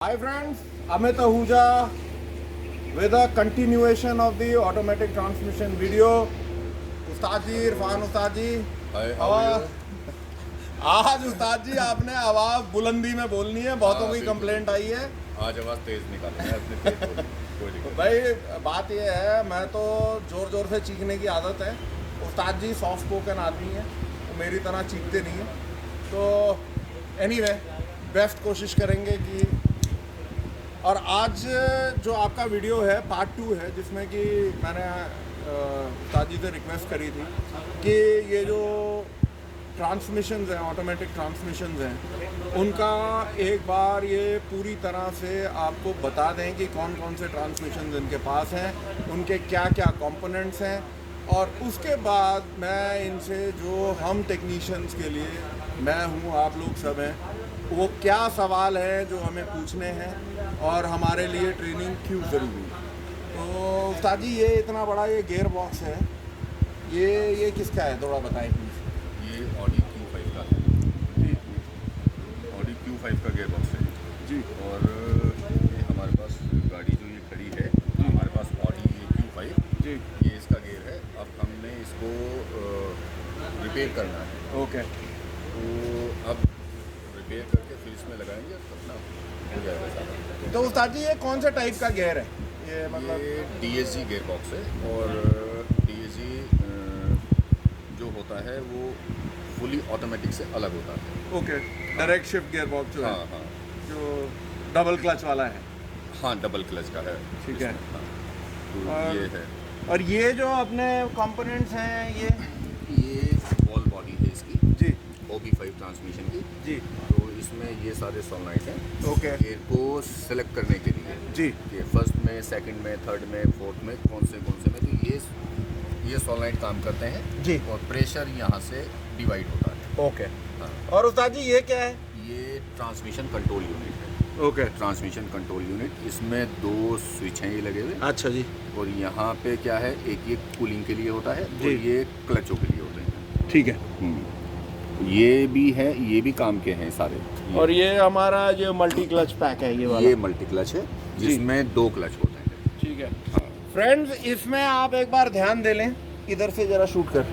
Hi friends, Amit Ahuja with a continuation of the automatic transmission video. उस्ताद जी, इरफान उस्ताद जी। और आज उस्ताद जी आपने आवाज़ बुलंदी में बोलनी है, बहुतों की कंप्लेंट आई है। आज आवाज़ तेज़ निकालनी है, अपने तेज़ बोलनी, कोई दिक्कत भाई बात यह है, मैं तो ज़ोर ज़ोर से चीखने की आदत है। उस्ताद जी सॉफ्ट स्पोकन आदमी है, तो मेरी तरह चीखते नहीं है। तो एनीवे बेस्ट कोशिश करेंगे कि और आज जो आपका वीडियो है पार्ट 2 है, जिसमें कि मैंने उस्ताद जी से रिक्वेस्ट करी थी कि ये जो ट्रांसमिशंस हैं, ऑटोमेटिक ट्रांसमिशंस हैं, उनका एक बार ये पूरी तरह से आपको बता दें कि कौन कौन से ट्रांसमिशंस इनके पास हैं, उनके क्या क्या कंपोनेंट्स हैं। और उसके बाद मैं इनसे जो हम टेक्नीशियंस के लिए, मैं हूँ, आप लोग सब हैं, वो क्या सवाल है जो हमें पूछने हैं और हमारे लिए ट्रेनिंग क्यों ज़रूरी है। तो उस्ताद जी, ये इतना बड़ा ये गियर बॉक्स है, ये किसका है, थोड़ा बताएं प्लीज़। ये ऑडी Q5 का है जी ऑडी Q5 का गियर बॉक्स है जी। और ये हमारे पास गाड़ी जो ये खड़ी है, हमारे पास ऑडी Q5 जी ये इसका गियर है। अब हमने इसको रिपेयर करना है, ओके। तो अब रिपेयर करके फिर इसमें लगाएंगे तो अपना हो जाएगा सारा। तो उस्ताद जी, ये कौन से टाइप का गियर है, ये मतलब? ये DSG गियर बॉक्स है और DSG जो होता है वो फुली ऑटोमेटिक से अलग होता है। Okay, direct shift gear box जो है, हाँ हाँ जो डबल क्लच वाला है। हाँ, डबल क्लच का है। ठीक है। इसमें, हाँ। तो और- ये है, और ये जो अपने कंपोनेंट्स हैं, ये वॉल बॉडी है इसकी, जी OB5 ट्रांसमिशन की। जी तो इसमें ये सारे सोलनॉइड हैं। ओके गियर को सेलेक्ट करने के लिए जी कि फर्स्ट में, सेकंड में, थर्ड में, फोर्थ में कौन से में, तो ये सोलनॉइड काम करते हैं जी और प्रेशर यहाँ से डिवाइड होता है। ओके। हाँ, और उस्ताद जी, ये क्या है? ये ट्रांसमिशन कंट्रोल यूनिट है। ओके, ट्रांसमिशन कंट्रोल यूनिट, इसमें 2 स्विच हैं ये लगे हुए। अच्छा जी, और यहाँ पे क्या है, एक ये कूलिंग के लिए होता है और जी। ये क्लचों के लिए होते हैं। ठीक है। ये भी है, ये भी काम के हैं सारे। और ये हमारा जो मल्टी क्लच पैक है, ये वाला? ये मल्टी क्लच है जिसमें 2 क्लच होते हैं। ठीक है। फ्रेंड्स, इसमें आप एक बार ध्यान दे लें, इधर से ज़रा शूट कर।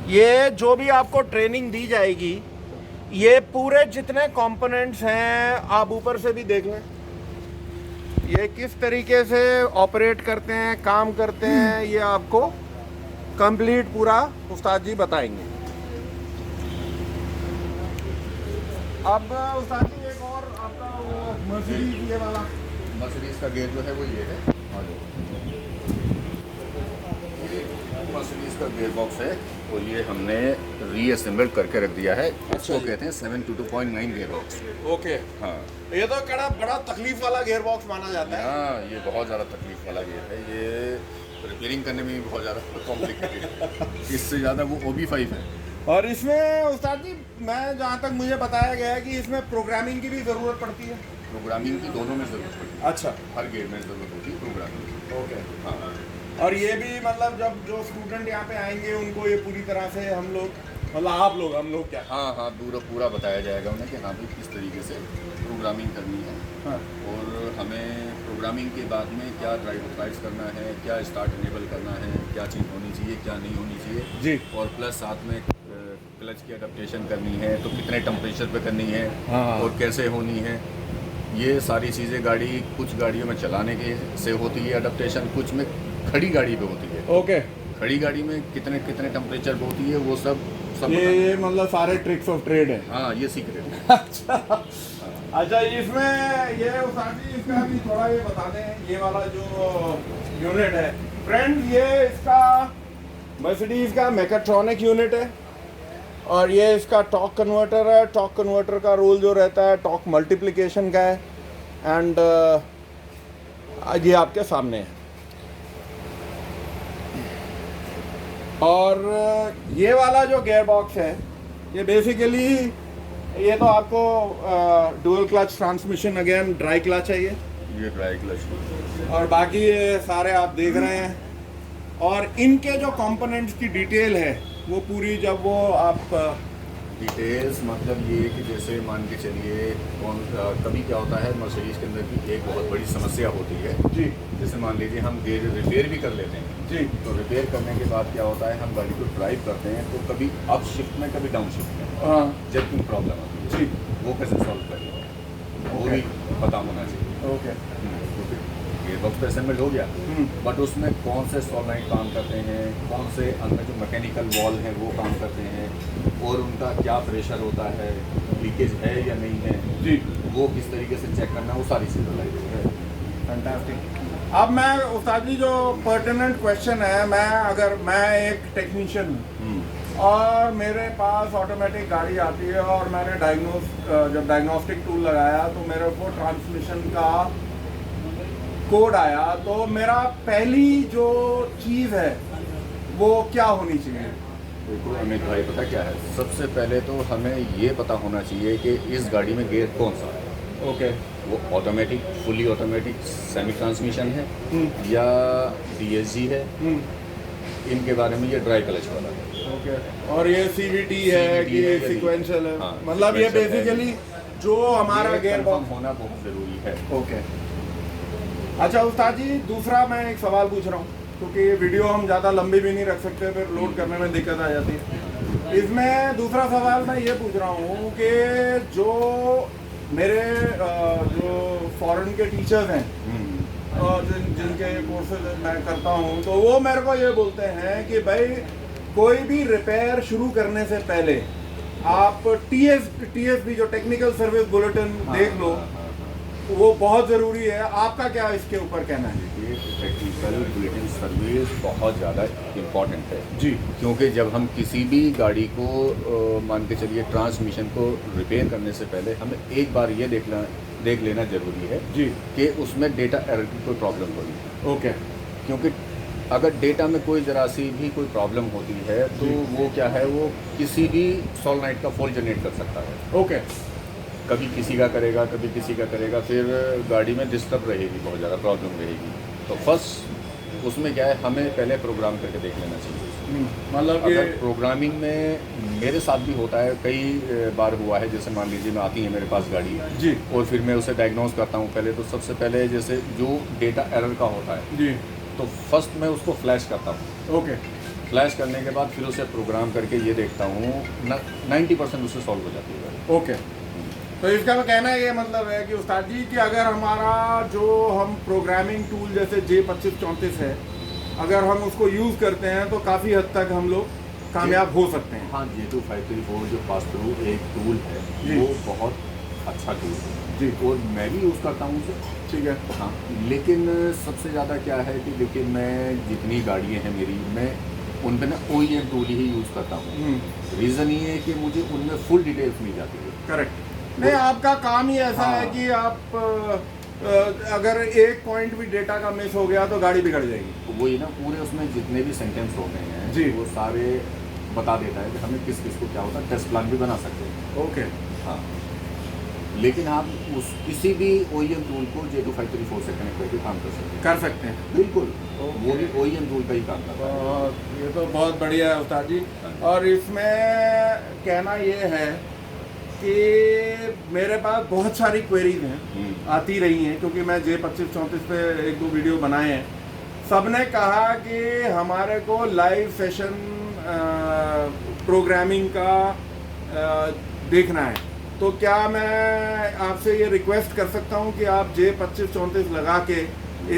ये जो भी आपको ट्रेनिंग दी जाएगी, ये पूरे जितने कंपोनेंट्स हैं, आप ऊपर से भी देख लें, ये किस तरीके से ऑपरेट करते हैं, काम करते हैं, ये आपको कंप्लीट पूरा उस्ताद जी बताएंगे। अब उस्ताद जी, एक और आपका वो मर्सिडीज ये वाला, मर्सिडीज का गियर जो है वो ये है। ये मर्सिडीज का गियर बॉक्स है और ये हमने रीअसेंबल करके रख दिया है। इसको कहते हैं 722.9 गियर बॉक्स। ओके। हाँ ये तो बड़ा तकलीफ वाला गियर बॉक्स माना जाता है। हाँ, ये बहुत ज़्यादा तकलीफ वाला गियर है। ये रिपेयरिंग करने में भी बहुत ज़्यादा कॉम्प्लिकेटेड है। इससे ज़्यादा वो OB5 है। और इसमें उस्ताद जी, मैं जहाँ तक मुझे बताया गया है कि इसमें प्रोग्रामिंग की भी ज़रूरत पड़ती है। प्रोग्रामिंग की दोनों में ज़रूरत पड़ती है। अच्छा, हर गियर में ज़रूरत होती है प्रोग्रामिंग की। ओके। हाँ, और ये भी मतलब जब जो स्टूडेंट यहाँ पे आएंगे, उनको ये पूरी तरह से हम लोग, मतलब हम लोग क्या? हाँ हाँ, पूरा बताया जाएगा उन्हें कि हाँ भाई किस तरीके से प्रोग्रामिंग करनी है। हाँ। और हमें प्रोग्रामिंग के बाद में क्या ड्राइव ऑथराइज करना है, क्या स्टार्ट इनेबल करना है, क्या चीज़ होनी चाहिए, क्या नहीं होनी चाहिए जी। और प्लस साथ में क्लच की अडेप्टेशन करनी है तो कितने टेम्परेचर पे करनी है हाँ। और कैसे होनी है। ये सारी चीज़ें गाड़ी, कुछ गाड़ियों में चलाने के से होती है अडेप्टेशन, कुछ में खड़ी गाड़ी पे होती है। ओके। खड़ी गाड़ी में कितने टेम्परेचर पे होती है वो सब ये मतलब सारे ट्रिक्स ऑफ ट्रेड है। हाँ, ये सीक्रेट है। अच्छा, इसमें ये उस्ताद जी, इसका भी थोड़ा ये बता दें, ये वाला जो यूनिट है फ्रेंड, ये इसका मर्सिडीज का मैकेट्रॉनिक यूनिट है और ये इसका टॉर्क कन्वर्टर है। टॉर्क कन्वर्टर का रोल जो रहता है टॉर्क मल्टीप्लिकेशन का है। एंड ये आपके सामने है। और ये वाला जो गियर बॉक्स है, ये बेसिकली, ये तो आपको dual clutch transmission, again dry clutch है ये ड्राई क्लच। और बाकी ये सारे आप देख रहे हैं। और इनके जो कंपोनेंट्स की डिटेल है वो पूरी, जब वो आप डिटेल्स मतलब ये कि जैसे मान के चलिए कभी क्या होता है मर्सिडीज के अंदर की एक बहुत बड़ी समस्या होती है जी जैसे मान लीजिए हम रिपेयर भी कर लेते हैं जी तो रिपेयर करने के बाद क्या होता है हम गाड़ी को ड्राइव करते हैं तो कभी अप शिफ्ट में कभी डाउन शिफ्ट में हाँ जब कोई प्रॉब्लम आती है जी वो कैसे सॉल्व करेंगे वो भी पता होना चाहिए। ओके गेयरबॉक्स तो असेंबल हो गया बट उसमें कौन से सॉलिनॉइड काम करते हैं कौन से अंदर जो मैकेनिकल वॉल हैं वो काम करते हैं और उनका क्या प्रेशर होता है लीकेज है या नहीं है जी वो किस तरीके से चेक करना वो सारी चीज़ें लाई है। फैंटास्टिक। अब मैं उस्ताद जी जो पर्टिनेंट क्वेश्चन है मैं एक टेक्नीशियन हूँ और मेरे पास ऑटोमेटिक गाड़ी आती है और मैंने जब डायग्नोस्टिक टूल लगाया तो मेरे को ट्रांसमिशन का कोड आया तो मेरा पहली जो चीज़ है वो क्या होनी चाहिए? देखो अमित भाई पता क्या है सबसे पहले तो हमें ये पता होना चाहिए कि इस गाड़ी में गियर कौन सा है। ओके वो automatic fully automatic semi transmission है या डीएसजी है इनके बारे में ये ड्राई क्लच वाला है। ओके और ये सीवीटी है कि सीक्वेंशियल है? हाँ, मतलब ये sequential है। बेसिकली जो हमारा ये गेयर confirm होना बहुत ज़रूरी है। ओके अच्छा उस्ताद जी दूसरा मैं एक सवाल पूछ रहा हूँ क्योंकि वीडियो हम ज़्यादा लंबी भी नहीं रख सकते फिर लोड करने में दिक्कत आ जाती है। इसमें दूसरा सवाल मैं ये पूछ रहा हूँ कि जो मेरे जो फॉरेन के टीचर्स हैं जिनके कोर्सेज मैं करता हूँ तो वो मेरे को ये बोलते हैं कि भाई कोई भी रिपेयर शुरू करने से पहले आप टीएसबी जो टेक्निकल सर्विस बुलेटिन देख लो वो बहुत ज़रूरी है। आपका क्या इसके ऊपर कहना है? ये टेक्निकल बुलेटिन सर्विस बहुत ज़्यादा इम्पॉर्टेंट है जी क्योंकि जब हम किसी भी गाड़ी को मान के चलिए ट्रांसमिशन को रिपेयर करने से पहले हमें एक बार ये देख लेना ज़रूरी है जी कि उसमें डेटा एरर की कोई प्रॉब्लम हो रही है। ओके क्योंकि अगर डेटा में कोई ज़रा सी भी कोई प्रॉब्लम होती है तो वो क्या है वो किसी भी सॉलिनॉइड का फॉल्ट जनरेट कर सकता है। ओके कभी किसी का करेगा कभी किसी का करेगा फिर गाड़ी में डिस्टर्ब रहेगी बहुत ज़्यादा प्रॉब्लम रहेगी। तो फर्स्ट उसमें क्या है हमें पहले प्रोग्राम करके देख लेना चाहिए। मतलब अगर ये प्रोग्रामिंग में मेरे साथ भी होता है कई बार हुआ है जैसे मान लीजिए मैं आती है मेरे पास गाड़ी जी और फिर मैं उसे डायग्नोज करता हूँ पहले तो सबसे पहले जैसे जो डेटा एरर का होता है जी तो फर्स्ट मैं उसको फ्लैश करता हूँ। ओके फ्लैश करने के बाद फिर उसे प्रोग्राम करके ये देखता हूँ 90% उससे सॉल्व हो जाती है। ओके तो इसका कहना ये मतलब है कि उस्ताद जी कि अगर हमारा जो हम प्रोग्रामिंग टूल जैसे J2534 है अगर हम उसको यूज़ करते हैं तो काफ़ी हद तक हम लोग कामयाब हो सकते हैं। हाँ J2534 जो पास थ्रू एक टूल है जी। वो बहुत अच्छा टूल है जी और मैं भी यूज़ करता हूँ उसे। ठीक है हाँ लेकिन सबसे ज़्यादा क्या है कि लेकिन मैं जितनी गाड़ियाँ हैं मेरी मैं उन पर ना OEM टूल ही यूज़ करता हूँ। रीज़न ये है कि मुझे उनमें फुल डिटेल्स मिल जाती है। करेक्ट नहीं आपका काम ही ऐसा है कि आप अगर एक पॉइंट भी डेटा का मिस हो गया तो गाड़ी बिगड़ जाएगी। तो वही ना पूरे उसमें जितने भी सेंटेंस होते हैं जी। वो सारे बता देता है कि हमें किस किस को क्या होता है टेस्ट प्लान भी बना सकते हैं। ओके हाँ लेकिन आप उस किसी भी OEM टूल को J2534 से कनेक्ट करके काम कर सकते हैं। बिल्कुल वो भी OEM टूल का ही काम करता है। ये तो बहुत बढ़िया है उस्ताद जी। और इसमें कहना ये है कि मेरे पास बहुत सारी क्वेरीज हैं आती रही हैं क्योंकि मैं J2534 पे एक दो वीडियो बनाए हैं। सबने कहा कि हमारे को लाइव सेशन प्रोग्रामिंग का देखना है तो क्या मैं आपसे ये रिक्वेस्ट कर सकता हूँ कि आप J2534 लगा के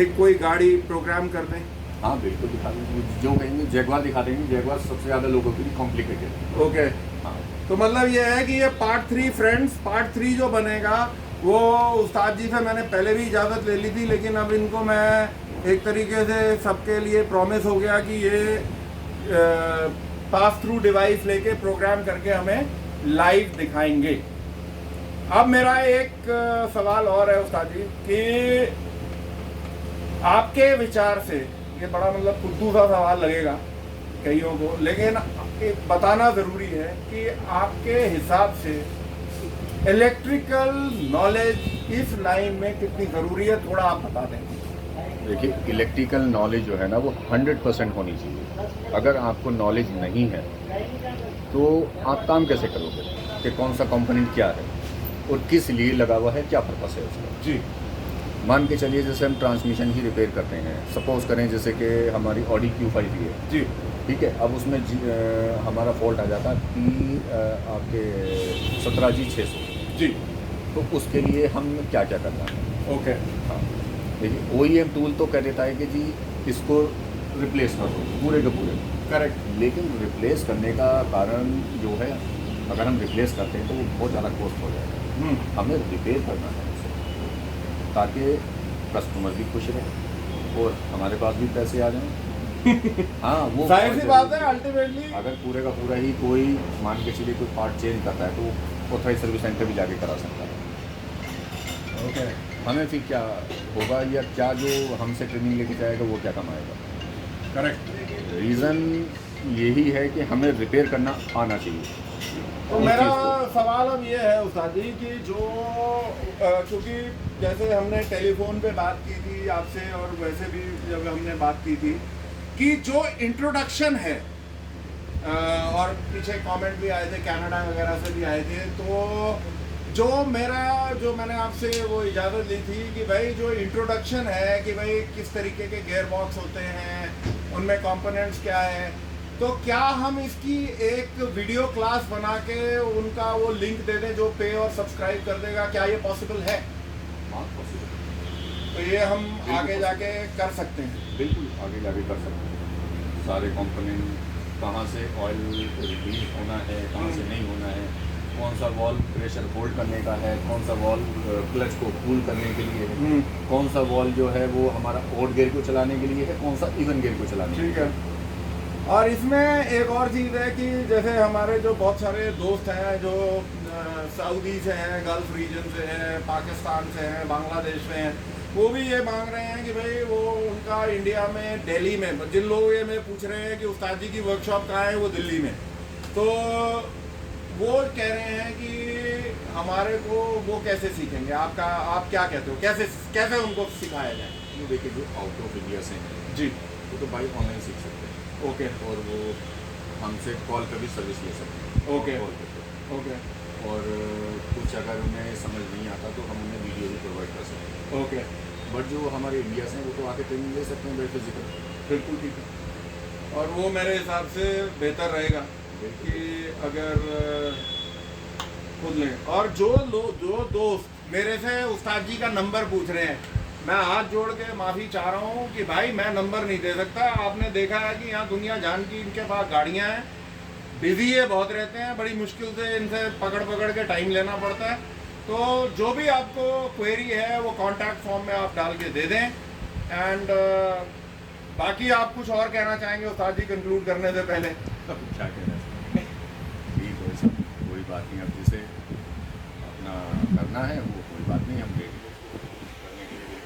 एक कोई गाड़ी प्रोग्राम कर दें? हाँ बिल्कुल दिखा देंगे जो कहेंगे जैगवार दिखा देंगे। जैगवार सबसे ज़्यादा लोगों के लिए कॉम्प्लिकेटेड है। ओके हाँ तो मतलब ये है कि ये पार्ट 3 फ्रेंड्स पार्ट 3 जो बनेगा वो उस्ताद जी से मैंने पहले भी इजाज़त ले ली थी लेकिन अब इनको मैं एक तरीके से सबके लिए प्रॉमिस हो गया कि ये पास थ्रू डिवाइस लेके प्रोग्राम करके हमें लाइव दिखाएंगे। अब मेरा एक सवाल और है उस्ताद जी कि आपके विचार से ये बड़ा मतलब फुद्दू सा सवाल लगेगा कईयों को लेकिन बताना ज़रूरी है कि आपके हिसाब से इलेक्ट्रिकल नॉलेज इस लाइन में कितनी ज़रूरी है थोड़ा आप बता दें। देखिए इलेक्ट्रिकल नॉलेज जो है ना वो 100% होनी चाहिए। अगर आपको नॉलेज नहीं है तो आप काम कैसे करोगे कि कौन सा कंपोनेंट क्या है और किस लिए लगा हुआ है, क्या पर्पस है उसका। जी मान के चलिए जैसे हम ट्रांसमिशन ही रिपेयर करते हैं, सपोज करें जैसे कि हमारी ऑडी Q5 ही है, जी ठीक है। अब उसमें हमारा फॉल्ट आ जाता है कि आपके 17G600, जी तो उसके लिए हम क्या क्या करना है। ओके हाँ, देखिए OEM टूल तो कह देता है कि जी इसको रिप्लेस कर दो पूरे के पूरे, करेक्ट। लेकिन रिप्लेस करने का कारण जो है, अगर हम रिप्लेस करते हैं तो वो बहुत ज़्यादा कॉस्ट हो जाएगा। हमें रिपेयर करना है उसे, ताकि कस्टमर भी खुश रहे और हमारे पास भी पैसे आ जाएं। हाँ, वो जाहिर सी बात है, अल्टीमेटली अगर पूरे का पूरा ही कोई मान के चलिए कोई पार्ट चेंज करता है तो वो ऑथराइज सर्विस सेंटर भी जाके करा सकता है। ओके। हमें फिर क्या होगा, या क्या जो हमसे ट्रेनिंग लेके जाएगा वो क्या कमाएगा। करेक्ट। रीज़न यही है कि हमें रिपेयर करना आना चाहिए। तो उस मेरा चीज़ को। सवाल अब ये है उस्ताद जी कि जो क्योंकि जैसे हमने टेलीफोन पे बात की थी आपसे और वैसे भी जब हमने बात की थी कि जो इंट्रोडक्शन है और पीछे कमेंट भी आए थे कनाडा वगैरह से भी आए थे, तो जो मैंने आपसे वो इजाज़त ली थी कि भाई जो इंट्रोडक्शन है कि भाई किस तरीके के गियर बॉक्स होते हैं, उनमें कंपोनेंट्स क्या है, तो क्या हम इसकी एक वीडियो क्लास बना के उनका वो लिंक दे दें जो पे और सब्सक्राइब कर देगा, क्या ये पॉसिबल है? हाँ, पॉसिबल। तो ये हम आगे जाके कर सकते हैं। बिल्कुल आगे जाके कर सकते हैं। सारे कंपोनेंट कहाँ से ऑयल रिलीज होना है, कहाँ से नहीं होना है, कौन सा वॉल्व प्रेशर होल्ड करने का है, कौन सा वॉल्व क्लच को कूल करने के लिए है, कौन सा वॉल्व जो है वो हमारा ऑड गियर को चलाने के लिए है, कौन सा इवन गियर को चलाने के लिए। ठीक है। और इसमें एक और चीज़ है कि जैसे हमारे जो बहुत सारे दोस्त हैं जो सऊदी से हैं, गल्फ रीजन से हैं, पाकिस्तान से हैं, बांग्लादेश से हैं, वो भी ये मांग रहे हैं कि भाई वो उनका इंडिया में दिल्ली में, जिन लोग ये में पूछ रहे हैं कि उस्ताद जी की वर्कशॉप कहाँ है, वो दिल्ली में, तो वो कह रहे हैं कि हमारे को वो कैसे सीखेंगे, आप क्या कहते हो, कैसे उनको सिखाया जाए? ये देखिए जो आउट ऑफ इंडिया से हैं जी वो तो भाई ऑनलाइन सीख सकते हैं। ओके और वो हमसे कॉल पर भी सर्विस ले सकते हैं। ओके। कॉल करके। ओके और कुछ अगर उन्हें समझ नहीं आता तो हम उन्हें वीडियो भी प्रोवाइड कर सकते हैं। ओके। बट जो हमारे इंडिया से हैं वो तो आके ट्रेनिंग ले सकते हैं बाई फिजिकल। बिल्कुल ठीक है। और वो मेरे हिसाब से बेहतर रहेगा कि अगर खुद लें। और जो दोस्त मेरे से उस्ताद जी का नंबर पूछ रहे हैं, मैं हाथ जोड़ के माफ़ी चाह रहा हूँ कि भाई मैं नंबर नहीं दे सकता। आपने देखा है कि यहाँ दुनिया जान की इनके पास गाड़ियाँ हैं, बिजी है, बहुत रहते हैं, बड़ी मुश्किल से इनसे पकड़ के टाइम लेना पड़ता है। तो जो भी आपको क्वेरी है वो कांटेक्ट फॉर्म में आप डाल के दे दें। एंड बाकी आप कुछ और कहना चाहेंगे उस्ताद जी कंक्लूड करने से पहले? क्या कहना चाहिए, ठीक है सब, कोई बात नहीं। अब जिसे अपना करना है वो कोई बात नहीं, हम रेडी करने के लिए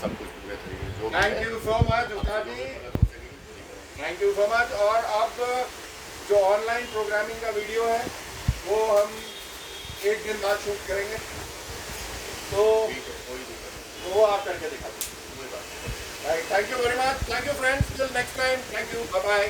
सब कुछ पूरे तरीके जो। Thank you so much Ustad ji, thank you so much. और अब जो ऑनलाइन प्रोग्रामिंग का वीडियो है वो हम एक दिन बाद शूट करेंगे, तो वो आप करके दिखा दें। Thank you very much, thank you friends, till next time, thank you, bye bye.